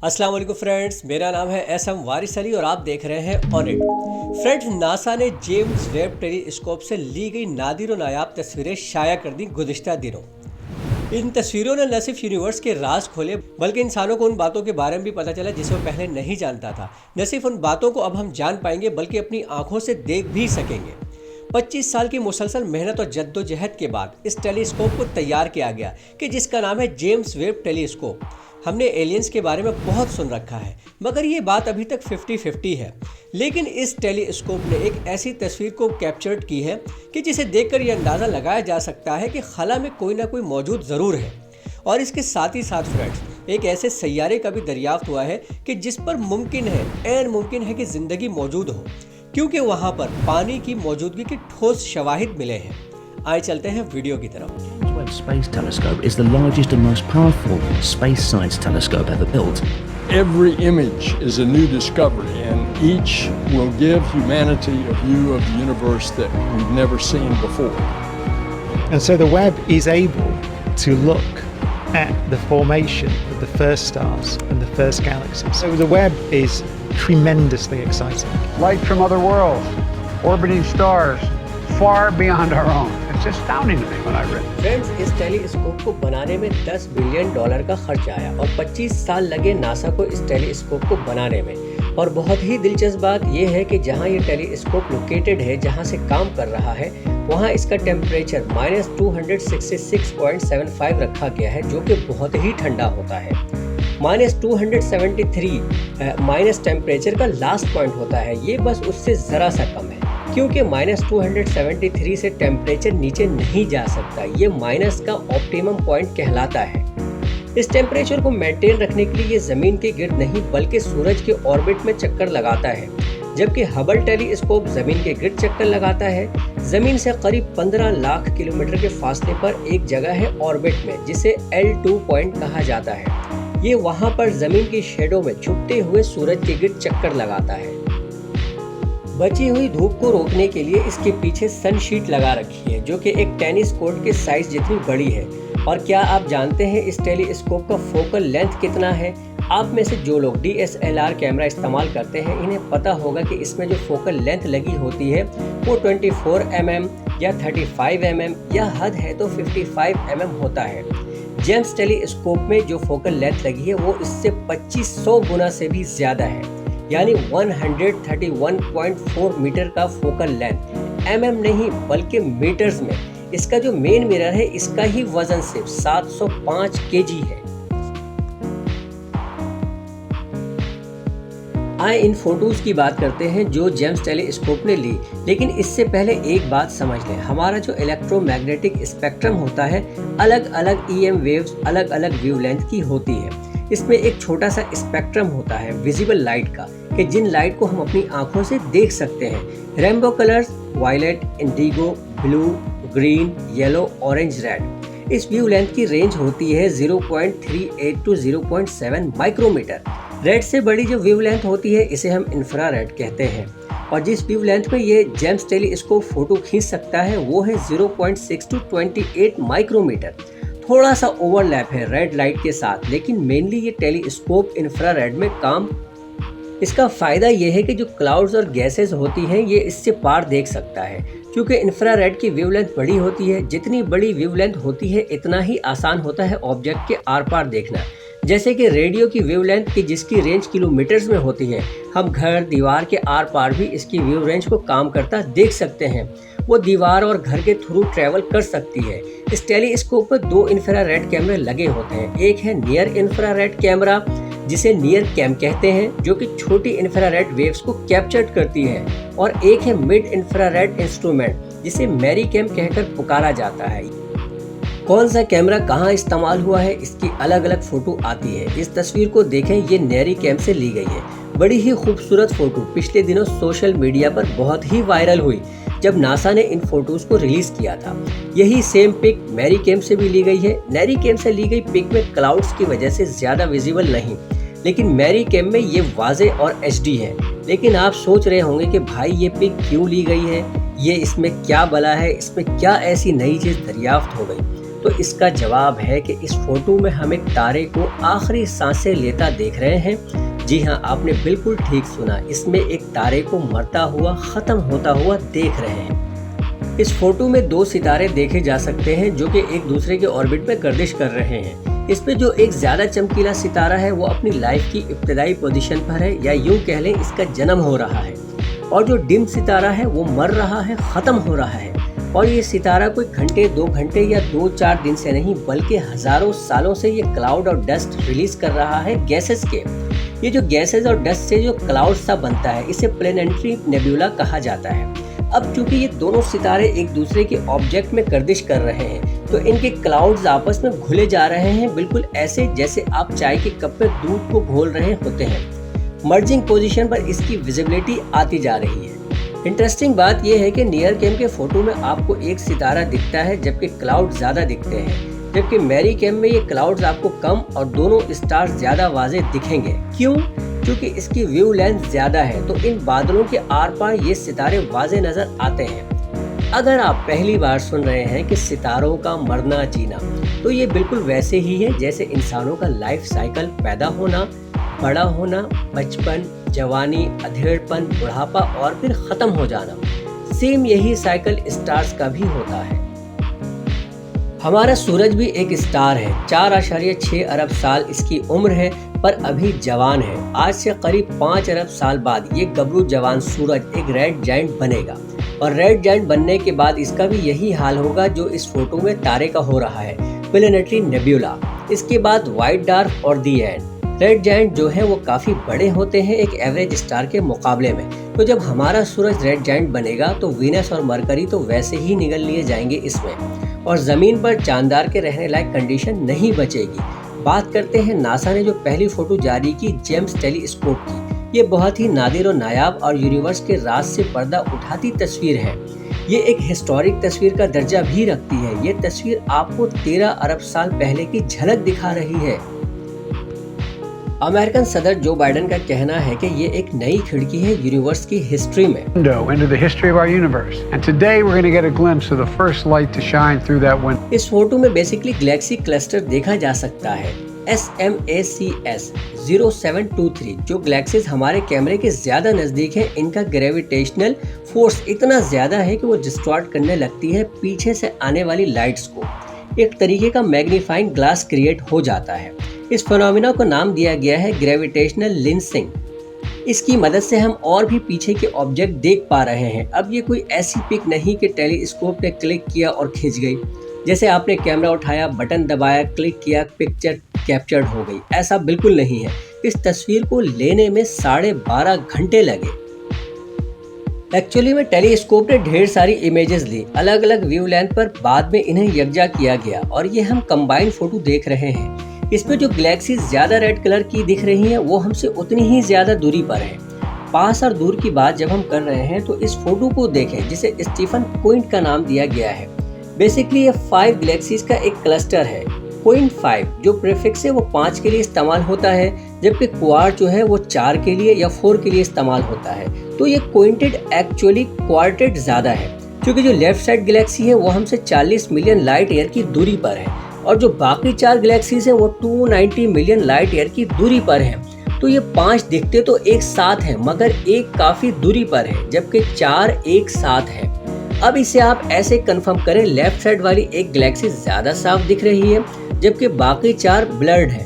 अस्सलाम वालेकुम फ्रेंड्स, मेरा नाम है एसएम वारिस अली और आप देख रहे हैं ऑन इट। फ्रेंड्स, नासा ने जेम्स वेब टेलीस्कोप से ली गई नादिर और नायाब तस्वीरें शाया कर दी गुज़िश्ता दिनों। इन तस्वीरों ने न सिर्फ यूनिवर्स के राज खोले बल्कि इंसानों को उन बातों के बारे में भी पता चला जिसे वो पहले नहीं जानता था। न सिर्फ उन बातों को अब हम जान पाएंगे बल्कि अपनी आंखों से देख भी सकेंगे। 25 साल की मुसलसल मेहनत और जद्दोजहद के बाद इस टेलीस्कोप को तैयार किया गया कि जिसका नाम है जेम्स वेब टेलीस्कोप। हमने एलियंस के बारे में बहुत सुन रखा है मगर ये बात अभी तक 50-50 है। लेकिन इस टेलीस्कोप ने एक ऐसी तस्वीर को कैप्चर्ड की है कि जिसे देखकर यह अंदाज़ा लगाया जा सकता है कि खला में कोई ना कोई मौजूद ज़रूर है। और इसके साथ ही साथ फ्रेंड्स, एक ऐसे सैयारे का भी दरियाफ्त हुआ है कि जिस पर मुमकिन है, ऐन मुमकिन है कि ज़िंदगी मौजूद हो, क्योंकि वहाँ पर पानी की मौजूदगी के ठोस शवाहिद मिले हैं। आइए चलते हैं वीडियो की तरफ। Webb Space Telescope is the largest and most powerful space science telescope ever built. Every image is a new discovery, and each will give humanity a view of the universe that we've never seen before. And so the Webb is able to look at the formation of the first stars and the first galaxies. So the Webb is tremendously exciting. Light from other worlds, orbiting stars far beyond our own. It's astounding to me when I read it. Friends, इस telescope को बनाने में $10 billion का खर्च आया और 25 साल लगे नासा को इस टेलीस्कोप को बनाने में। और बहुत ही दिलचस्प बात यह है कि जहां ये टेलीस्कोप लोकेटेड है, जहां से काम कर रहा है, वहां इसका टेम्परेचर -266.75 रखा गया है, जो कि बहुत ही ठंडा होता है। -273 माइनस टेम्परेचर का लास्ट पॉइंट होता है, ये बस उससे ज़रा सा कम है, क्योंकि -273 से टेम्परेचर नीचे नहीं जा सकता। ये माइनस का ऑप्टिमम पॉइंट कहलाता है। इस टेम्परेचर को मेंटेन रखने के लिए ये ज़मीन के गिर्द नहीं बल्कि सूरज के ऑर्बिट में चक्कर लगाता है, जबकि हबल टेलीस्कोप ज़मीन के गिर्द चक्कर लगाता है। ज़मीन से करीब 15 लाख किलोमीटर के फासले पर एक जगह है ऑर्बिट में, जिसे L2 पॉइंट कहा जाता है। ये वहाँ पर ज़मीन की शेडो में छुपते हुए सूरज के गिर्द चक्कर लगाता है। बची हुई धूप को रोकने के लिए इसके पीछे सनशीट लगा रखी है, जो कि एक टेनिस कोर्ट के साइज जितनी बड़ी है। और क्या आप जानते हैं इस टेलीस्कोप का फोकल लेंथ कितना है? आप में से जो लोग DSLR कैमरा इस्तेमाल करते हैं, इन्हें पता होगा कि इसमें जो फोकल लेंथ लगी होती है वो 24 mm या 35 mm या हद है तो 55 mm होता है। जेम्स टेलीस्कोप में जो फोकल लेंथ लगी है वो इससे 2500 गुना से भी ज़्यादा है, यानी 131.4 मीटर का फोकल लेंथ। mm नहीं बल्कि मीटर्स में। इसका जो मेन मिरर है, इसका ही वजन सिर्फ 705 kg है। आए इन फोटोज की बात करते हैं जो जेम्स टेलीस्कोप ने ली। लेकिन इससे पहले एक बात समझ लें, हमारा जो इलेक्ट्रोमैग्नेटिक स्पेक्ट्रम होता है, अलग अलग EM वेव्स अलग अलग वेवलेंथ की होती है। इसमें एक छोटा सा स्पेक्ट्रम होता है विजिबल लाइट का, कि जिन लाइट को हम अपनी आंखों से देख सकते हैं। Rainbow colours violet, indigo, blue, green, yellow, orange, red. इस वेवलेंथ की रेंज होती है 0.38 to 0.7 माइक्रोमीटर। रेड से बड़ी जो वेवलेंथ होती है इसे हम इंफ्रारेड कहते हैं। और जिस वेवलेंथ में ये जेम्स टेलीस्कोप फोटो खींच सकता है वो है 0.6 to 28 माइक्रोमीटर। थोड़ा सा ओवरलैप है रेड लाइट के साथ, लेकिन मेनली ये टेलीस्कोप इंफ्रारेड में काम। इसका फ़ायदा ये है कि जो क्लाउड्स और गैसेस होती हैं ये इससे पार देख सकता है, क्योंकि इंफ्रारेड की वेवलेंथ बड़ी होती है। जितनी बड़ी वेवलेंथ होती है इतना ही आसान होता है ऑब्जेक्ट के आर पार देखना। जैसे कि रेडियो की वेवलेंथ की जिसकी रेंज किलोमीटर्स में होती है, हम घर दीवार के आर पार भी इसकी वेव रेंज को काम करता देख सकते हैं। वो दीवार और घर के थ्रू ट्रैवल कर सकती है। इस टेलीस्कोप पर 2 इंफ्रारेड कैमरे लगे होते हैं। एक है नियर इंफ्रारेड कैमरा, जिसे नियर कैम कहते हैं, जो कि छोटी इंफ्रारेड वेव्स को कैप्चर करती है। और एक है मिड इंफ्रारेड इंस्ट्रूमेंट, जिसे मैरी कैम कहकर पुकारा जाता है। कौन सा कैमरा कहाँ इस्तेमाल हुआ है, इसकी अलग अलग फोटो आती है। इस तस्वीर को देखें, ये नैरी कैम से ली गई है। बड़ी ही खूबसूरत फोटो पिछले दिनों सोशल मीडिया पर बहुत ही वायरल हुई जब नासा ने इन फोटोज को रिलीज किया था। यही सेम पिक मैरी कैम से भी ली गई है। नैरी कैम से ली गई पिक में क्लाउड्स की वजह से ज्यादा विजिबल नहीं, लेकिन मैरी कैम में ये वाजे और HD है। लेकिन आप सोच रहे होंगे कि भाई ये पिक क्यों ली गई है, ये इसमें क्या बला है, इसमें क्या ऐसी नई चीज़ दरियाफ्त हो गई। तो इसका जवाब है कि इस फोटो में हम एक तारे को आखिरी सांसें लेता देख रहे हैं। जी हाँ, आपने बिल्कुल ठीक सुना, इसमें एक तारे को मरता हुआ, ख़त्म होता हुआ देख रहे हैं। इस फोटो में 2 सितारे देखे जा सकते हैं जो कि एक दूसरे के ऑर्बिट में गर्दिश कर रहे हैं। इसमें जो एक ज़्यादा चमकीला सितारा है वो अपनी लाइफ की इब्तदाई पोजीशन पर है, या यूँ कह लें इसका जन्म हो रहा है, और जो डिम सितारा है वो मर रहा है, ख़त्म हो रहा है। और ये सितारा कोई घंटे, 2 घंटे या 2-4 दिन से नहीं, बल्कि हज़ारों सालों से ये क्लाउड और डस्ट रिलीज कर रहा है गैसेस के। ये जो गैसेस और डस्ट से जो क्लाउड सा बनता है, इसे प्लेनेटरी नेबुला कहा जाता है। अब चूंकि ये दोनों सितारे एक दूसरे के ऑब्जेक्ट में गर्दिश कर रहे हैं, तो इनके क्लाउड्स आपस में घुले जा रहे हैं, बिल्कुल ऐसे जैसे आप चाय के कप में दूध को घोल रहे होते हैं। मर्जिंग पोजीशन पर इसकी विजिबिलिटी आती जा रही है। इंटरेस्टिंग बात यह है कि नियर कैम के फोटो में आपको एक सितारा दिखता है जबकि क्लाउड ज़्यादा दिखते हैं, जबकि मेरी कैम में ये क्लाउड्स आपको कम और दोनों स्टार्स ज़्यादा वाज़ेह दिखेंगे। क्यों? क्योंकि इसकी व्यू लेंथ ज़्यादा है, तो इन बादलों के आर पार ये सितारे वाज़ेह नज़र आते हैं। अगर आप पहली बार सुन रहे हैं कि सितारों का मरना जीना, तो ये बिल्कुल वैसे ही है जैसे इंसानों का लाइफ साइकिल, पैदा होना, बड़ा होना, बचपन, जवानी, अधेड़पन, बुढ़ापा और फिर ख़त्म हो जाना। सेम यही साइकिल स्टार्स का भी होता है। हमारा सूरज भी एक स्टार है। 4.6 अरब साल इसकी उम्र है, पर अभी जवान है। आज से करीब 5 अरब साल बाद ये गबरू जवान सूरज एक रेड जायंट बनेगा, और रेड जायंट बनने के बाद इसका भी यही हाल होगा जो इस फोटो में तारे का हो रहा है, प्लेनेटरी नेबुला। इसके बाद व्हाइट डार्क और दी एंड। रेड जायंट जो है वो काफ़ी बड़े होते हैं एक एवरेज स्टार के मुकाबले में। तो जब हमारा सूरज रेड जायंट बनेगा तो वीनस और मरकरी तो वैसे ही निगल लिए जाएंगे इसमें, और ज़मीन पर जानदार के रहने लायक कंडीशन नहीं बचेगी। बात करते हैं नासा ने जो पहली फ़ोटो जारी की जेम्स टेलीस्कोप की। ये बहुत ही नादिर और नायाब और यूनिवर्स के राज से पर्दा उठाती तस्वीर है। ये एक हिस्टोरिक तस्वीर का दर्जा भी रखती है। ये तस्वीर आपको 13 अरब साल पहले की झलक दिखा रही है। अमेरिकन सदर जो बाइडेन का कहना है कि ये एक नई खिड़की है यूनिवर्स की हिस्ट्री में। Into the history of our universe. And today we're going to get a glimpse of the first light to shine through that window. इस फोटो में बेसिकली गैलेक्सी क्लस्टर देखा जा सकता है। SMACS 0723 जो गैलेक्सीज हमारे कैमरे के ज्यादा नजदीक है, इनका ग्रेविटेशनल फोर्स इतना ज्यादा है कि वो डिस्टॉर्ट करने लगती है पीछे से आने वाली लाइट्स को। एक तरीके का मैग्नीफाइंग ग्लास क्रिएट हो जाता है। इस फिनोमिना को नाम दिया गया है ग्रेविटेशनल लेंसिंग। इसकी मदद से हम और भी पीछे के ऑब्जेक्ट देख पा रहे हैं। अब ये कोई ऐसी पिक नहीं कि टेलीस्कोप ने क्लिक किया और खींच गई, जैसे आपने कैमरा उठाया, बटन दबाया, क्लिक किया, पिक्चर कैप्चर्ड हो गई। ऐसा बिल्कुल नहीं है। इस तस्वीर को लेने में 12.5 घंटे लगे। एक्चुअली में टेलीस्कोप ने ढेर सारी इमेजेस ली, अलग अलग व्यू लेंथ पर, बाद में इन्हें यकजा किया गया और ये हम कंबाइंड फोटो देख रहे हैं। इसमें जो गैलेक्सीज ज्यादा रेड कलर की दिख रही हैं वो हमसे उतनी ही ज्यादा दूरी पर है। पास और दूर की बात जब हम कर रहे हैं तो इस फोटो को देखें जिसे स्टीफन क्विंट का नाम दिया गया है। बेसिकली ये 5 गैलेक्सीज का एक क्लस्टर है। क्विंट 5 जो प्रीफिक्स है वो 5 के लिए इस्तेमाल होता है, जबकि क्वार्ट जो है वो 4 के लिए या 4 के लिए इस्तेमाल होता है। तो ये क्विंटेड एक्चुअली क्वार्टेड ज्यादा है, क्योंकि जो लेफ्ट साइड गैलेक्सी है वो हमसे 40 मिलियन लाइट ईयर की दूरी पर है, और जो बाकी 4 गैलेक्सीज हैं वो 290 मिलियन लाइट ईयर की दूरी पर हैं। तो ये 5 दिखते तो एक साथ हैं, मगर एक काफी दूरी पर है, जबकि 4 एक साथ है। अब इसे आप ऐसे कंफर्म करें, लेफ्ट साइड वाली एक गैलेक्सी ज्यादा साफ दिख रही है, जबकि बाकी 4 ब्लर्ड है।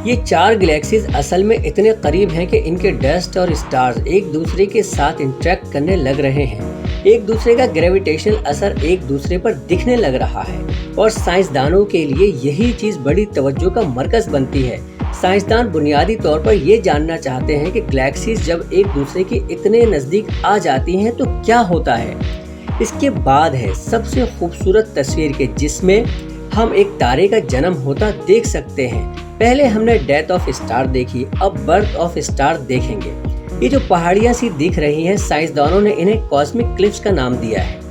ये 4 गैलेक्सीज असल में इतने करीब हैं कि इनके डस्ट और स्टार्स एक दूसरे के साथ इंटरेक्ट करने लग रहे हैं। एक दूसरे का ग्रेविटेशनल असर एक दूसरे पर दिखने लग रहा है, और साइंसदानों के लिए यही चीज बड़ी तवज्जो का मरकज बनती है। साइंसदान बुनियादी तौर पर ये जानना चाहते हैं कि गैलेक्सीज जब एक दूसरे के इतने नजदीक आ जाती हैं तो क्या होता है। इसके बाद है सबसे खूबसूरत तस्वीर के, जिसमें हम एक तारे का जन्म होता देख सकते हैं। पहले हमने डेथ ऑफ स्टार देखी, अब बर्थ ऑफ स्टार देखेंगे। ये जो पहाड़ियाँ सी दिख रही हैं, साइंसदानों ने इन्हें कॉस्मिक क्लिफ्स का नाम दिया है।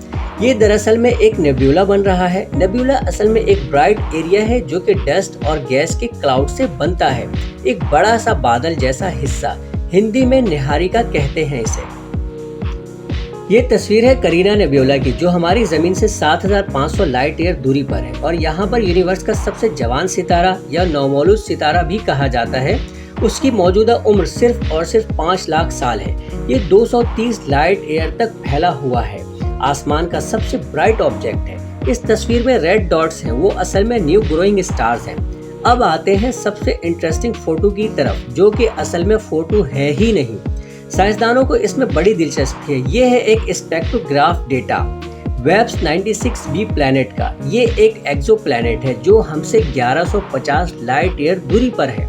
ये दरअसल में एक नेबुला बन रहा है। नेबुला असल में एक ब्राइट एरिया है जो कि डस्ट और गैस के क्लाउड से बनता है, एक बड़ा सा बादल जैसा हिस्सा। हिंदी में निहारिका कहते हैं इसे। ये तस्वीर है करीना नेब्यूला की, जो हमारी जमीन से 7500 लाइट ईयर दूरी पर है और यहाँ पर यूनिवर्स का सबसे जवान सितारा या नौमौलूद सितारा भी कहा जाता है। उसकी मौजूदा उम्र सिर्फ और सिर्फ 5 लाख साल है। ये 230 लाइट ईयर तक फैला हुआ है। आसमान का सबसे ब्राइट ऑब्जेक्ट है। इस तस्वीर में रेड डॉट्स हैं, वो असल में न्यू ग्रोइंग स्टार्स हैं। अब आते हैं सबसे इंटरेस्टिंग फोटो की तरफ, जो कि असल में फोटो है ही नहीं। साइंसदानों को इसमें बड़ी दिलचस्पी है। ये है एक spectrograph data webs 96b planet का। ये एक एक्सोप्लैनेट है जो हमसे 1150 लाइट ईयर दूरी पर है।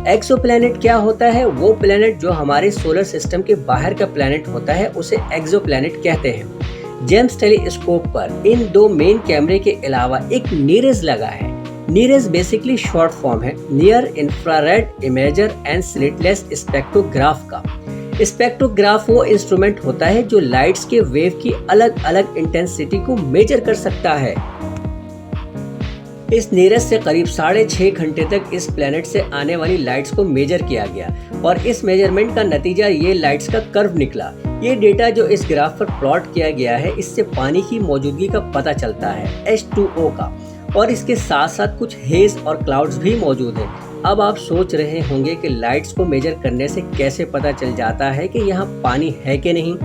एक्सोप्लैनेट क्या होता है? वो प्लैनेट जो हमारे सोलर सिस्टम के बाहर का प्लैनेट होता है उसे एक्सोप्लैनेट कहते हैं। जेम्स टेलीस्कोप पर इन 2 मेन कैमरे के अलावा एक नीरज लगा है। नीरज बेसिकली शॉर्ट फॉर्म है near infrared imager and slitless spectrograph का। स्पेक्ट्रोग्राफ वो इंस्ट्रूमेंट होता है जो लाइट्स के वेव की अलग अलग इंटेंसिटी को मेजर कर सकता है। इस नीरज से करीब 6.5 घंटे तक इस प्लैनेट से आने वाली लाइट्स को मेजर किया गया और इस मेजरमेंट का नतीजा ये लाइट्स का कर्व निकला। ये डेटा जो इस ग्राफ पर प्लॉट किया गया है, इससे पानी की मौजूदगी का पता चलता है, H2O का, और इसके साथ साथ कुछ हेज और क्लाउड्स भी मौजूद हैं। अब आप सोच रहे होंगे कि लाइट्स को मेजर करने से कैसे पता चल जाता है कि यहाँ पानी है कि नहीं।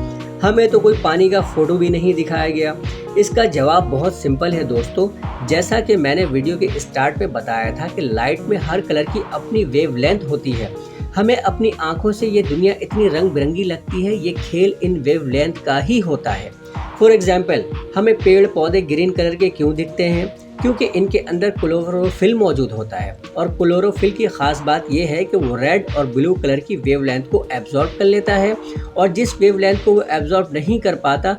हमें तो कोई पानी का फोटो भी नहीं दिखाया गया। इसका जवाब बहुत सिंपल है दोस्तों। जैसा कि मैंने वीडियो के स्टार्ट में बताया था कि लाइट में हर कलर की अपनी वेवलेंथ होती है। हमें अपनी आंखों से ये दुनिया इतनी रंग बिरंगी लगती है, ये खेल इन वेवलेंथ का ही होता है। फॉर एग्जाम्पल, हमें पेड़ पौधे ग्रीन कलर के क्यों दिखते हैं? क्योंकि इनके अंदर क्लोरोफिल मौजूद होता है और क्लोरोफिल की खास बात यह है कि वो रेड और ब्लू कलर की वेवलेंथ को एब्जॉर्ब कर लेता है और जिस वेवलेंथ को वो एब्जॉर्ब नहीं कर पाता।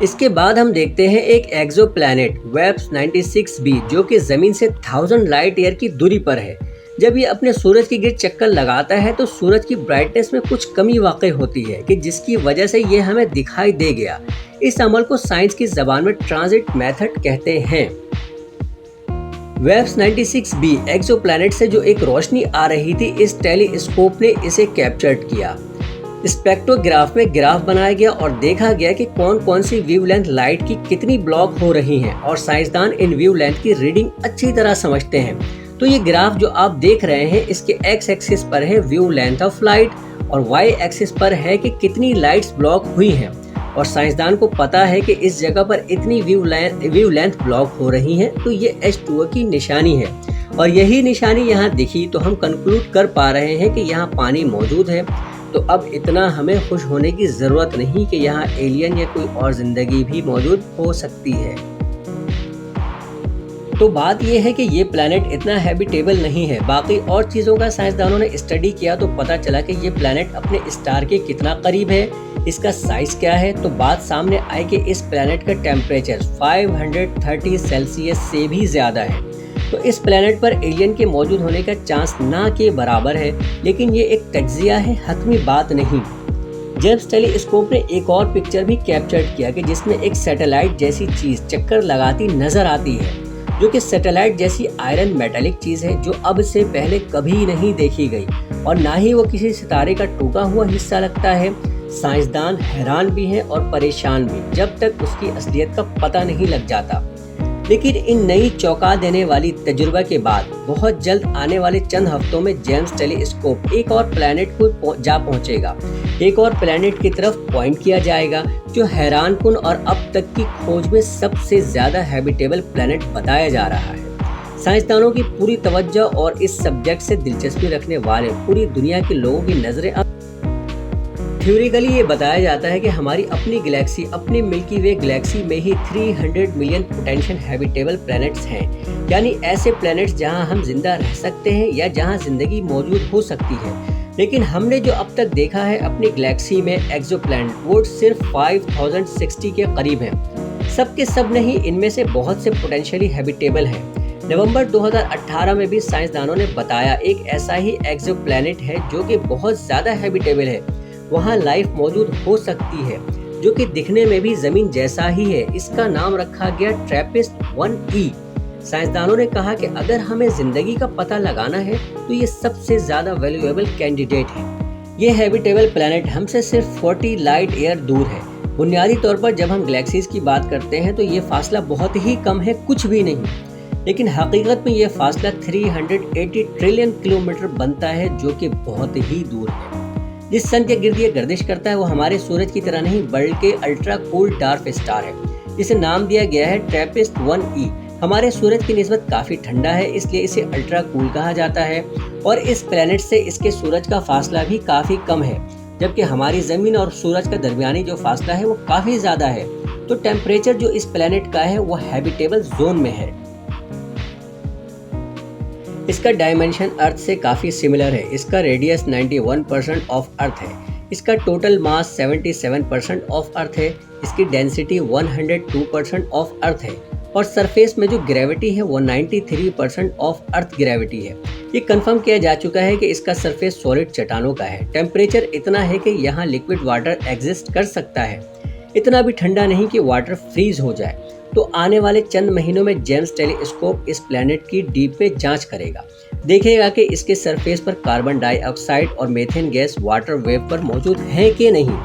इसके बाद हम देखते हैं एक एक्सोप्लैनेट वेब्स 96b जो कि जमीन से 1000 लाइट ईयर की दूरी पर है। जब ये अपने सूरज के गिर्द चक्कर लगाता है तो सूरज की ब्राइटनेस में कुछ कमी वाक़ई होती है कि जिसकी वजह से ये हमें दिखाई दे गया। इस अमल को साइंस की ज़बान में ट्रांजिट मेथड कहते हैं। वेब्स 96b एक्सोप्लैनेट से जो एक रोशनी आ रही थी, इस टेलीस्कोप ने इसे कैप्चर्ड किया। स्पेक्ट्रोग्राफ में ग्राफ बनाया गया और देखा गया कि कौन कौन सी वेवलेंथ लाइट की कितनी ब्लॉक हो रही हैं और साइंसदान इन वेवलेंथ की रीडिंग अच्छी तरह समझते हैं। तो ये ग्राफ जो आप देख रहे हैं, इसके एक्स एक्सिस पर है वेवलेंथ ऑफ लाइट और वाई एक्सिस पर है कि कितनी लाइट्स ब्लॉक हुई हैं। और साइंसदान को पता है कि इस जगह पर इतनी वेवलेंथ ब्लॉक हो रही हैं, तो ये H2O की निशानी है और यही निशानी यहाँ दिखी तो हम कंक्लूड कर पा रहे हैं कि यहाँ पानी मौजूद है। तो अब इतना हमें खुश होने की ज़रूरत नहीं कि यहाँ एलियन या कोई और ज़िंदगी भी मौजूद हो सकती है। तो बात यह है कि ये प्लैनेट इतना हैबिटेबल नहीं है। बाकी और चीज़ों का साइंसदानों ने स्टडी किया तो पता चला कि ये प्लैनेट अपने स्टार के कितना करीब है, इसका साइज क्या है। तो बात सामने आई कि इस प्लैनेट का टेम्परेचर 530 सेल्सियस से भी ज़्यादा है। तो इस प्लैनेट पर एलियन के मौजूद होने का चांस ना के बराबर है, लेकिन ये एक तज्जिया है, हतमी बात नहीं। जेम्स टेलीस्कोप ने एक और पिक्चर भी कैप्चर किया कि जिसमें एक सैटेलाइट जैसी चीज़ चक्कर लगाती नजर आती है, जो कि सैटेलाइट जैसी आयरन मेटालिक चीज़ है जो अब से पहले कभी नहीं देखी गई और ना ही वो किसी सितारे का टूटा हुआ हिस्सा लगता है। साइंसदान हैरान भी हैं और परेशान भी जब तक उसकी असलियत का पता नहीं लग जाता। लेकिन इन नई चौंका देने वाली तजुर्बा के बाद बहुत जल्द आने वाले चंद हफ्तों में जेम्स टेलीस्कोप एक और प्लैनेट को जा पहुंचेगा। एक और प्लैनेट की तरफ पॉइंट किया जाएगा जो हैरानकुन और अब तक की खोज में सबसे ज़्यादा हैबिटेबल प्लैनेट बताया जा रहा है। साइंसदानों की पूरी तवज्जो और इस सब्जेक्ट से दिलचस्पी रखने वाले पूरी दुनिया के लोगों की नजरें अब थ्योरिकली ये बताया जाता है कि हमारी अपनी गैलेक्सी, अपनी मिल्की वे गैलेक्सी में ही 300 मिलियन पोटेंशियल हैबिटेबल प्लैनेट्स हैं, यानी ऐसे प्लैनेट्स जहां हम जिंदा रह सकते हैं या जहां जिंदगी मौजूद हो सकती है। लेकिन हमने जो अब तक देखा है अपनी गैलेक्सी में एक्सोप्लैनेट, वो सिर्फ 5060 के करीब हैं। सब के सब नहीं, इनमें से बहुत से पोटेंशियली हैबिटेबल हैं। नवंबर 2018 में भी साइंसदानों ने बताया एक ऐसा ही एक्सोप्लैनेट है जो कि बहुत ज़्यादा हैबिटेबल है, वहाँ लाइफ मौजूद हो सकती है, जो कि दिखने में भी ज़मीन जैसा ही है। इसका नाम रखा गया TRAPPIST-1e। साइंसदानों ने कहा कि अगर हमें ज़िंदगी का पता लगाना है तो ये सबसे ज़्यादा वैल्यूएबल कैंडिडेट है। ये हैबिटेबल प्लैनेट हमसे सिर्फ 40 लाइट ईयर दूर है। बुनियादी तौर पर जब हम गैलेक्सीज की बात करते हैं तो ये फासला बहुत ही कम है, कुछ भी नहीं, लेकिन हकीकत में ये फासला 380 ट्रिलियन किलोमीटर बनता है, जो कि बहुत ही दूर है। जिस सन के गिर्द ये गर्दिश करता है वो हमारे सूरज की तरह नहीं बल्कि अल्ट्रा कूल डार्क स्टार है, जिसे नाम दिया गया है ट्रैपिस्ट 1e। हमारे सूरज की निस्बत काफ़ी ठंडा है, इसलिए इसे अल्ट्रा कूल कहा जाता है और इस प्लैनेट से इसके सूरज का फासला भी काफ़ी कम है, जबकि हमारी ज़मीन और सूरज का दरमियानी जो फासला है वो काफ़ी ज़्यादा है। तो टेम्परेचर जो इस प्लैनेट का है वो हैबिटेबल जोन में है। इसका डायमेंशन अर्थ से काफ़ी सिमिलर है। इसका रेडियस 91% ऑफ अर्थ है। इसका टोटल मास 77% ऑफ अर्थ है। इसकी डेंसिटी 102% ऑफ अर्थ है और सरफेस में जो ग्रेविटी है वो 93% ऑफ अर्थ ग्रेविटी है। ये कंफर्म किया जा चुका है कि इसका सरफेस सॉलिड चट्टानों का है। टेम्परेचर इतना है कि यहाँ लिक्विड वाटर एग्जिस्ट कर सकता है, इतना भी ठंडा नहीं कि वाटर फ्रीज हो जाए। तो आने वाले चंद महीनों में जेम्स टेलीस्कोप इस प्लैनेट की डीप में जांच करेगा, देखेगा कि इसके सरफेस पर कार्बन डाइऑक्साइड और मीथेन गैस वाटर वेव पर मौजूद है कि नहीं।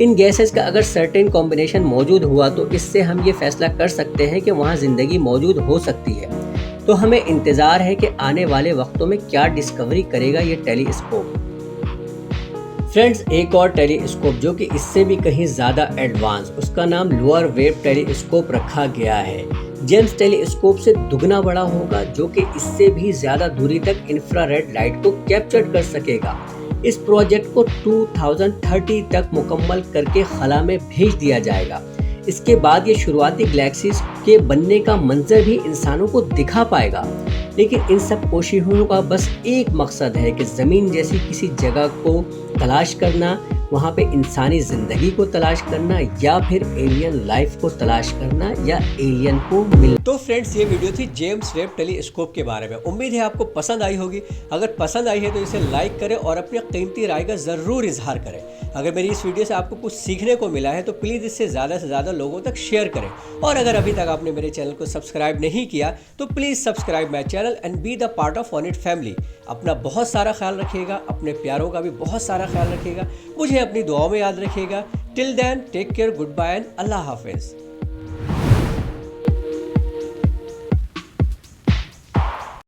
इन गैसेस का अगर सर्टेन कॉम्बिनेशन मौजूद हुआ तो इससे हम ये फैसला कर सकते हैं कि वहाँ ज़िंदगी मौजूद हो सकती है। तो हमें इंतज़ार है कि आने वाले वक्तों में क्या डिस्कवरी करेगा ये टेलीस्कोप। फ्रेंड्स, एक और टेलीस्कोप जो कि इससे भी कहीं ज़्यादा एडवांस, उसका नाम लोअर वेव टेलीस्कोप रखा गया है। जेम्स टेलीस्कोप से दुगना बड़ा होगा, जो कि इससे भी ज़्यादा दूरी तक इंफ्रारेड लाइट को कैप्चर कर सकेगा। इस प्रोजेक्ट को 2030 तक मुकम्मल करके खला में भेज दिया जाएगा। इसके बाद ये शुरुआती गैलेक्सीज के बनने का मंजर भी इंसानों को दिखा पाएगा। लेकिन इन सब कोशिशों का बस एक मकसद है कि ज़मीन जैसी किसी जगह को तलाश करना, वहाँ पे इंसानी ज़िंदगी को तलाश करना या फिर एलियन लाइफ को तलाश करना या एलियन को मिलना। तो फ्रेंड्स, ये वीडियो थी जेम्स वेब टेलीस्कोप के बारे में। उम्मीद है आपको पसंद आई होगी। अगर पसंद आई है तो इसे लाइक करें और अपनी कीमती राय का ज़रूर इजहार करें। अगर मेरी इस वीडियो से आपको कुछ सीखने को मिला है तो प्लीज़ इसे ज़्यादा से ज़्यादा लोगों तक शेयर करें। और अगर अभी तक आपने मेरे चैनल को सब्सक्राइब नहीं किया तो please subscribe my channel and be the part of on it family. अपना बहुत सारा ख्याल रखिएगा, अपने प्यारों का भी बहुत सारा ख्याल रखिएगा, मुझे अपनी दुआओं में याद रखिएगा। Till then, take care, good bye and अल्लाह हाफिज़।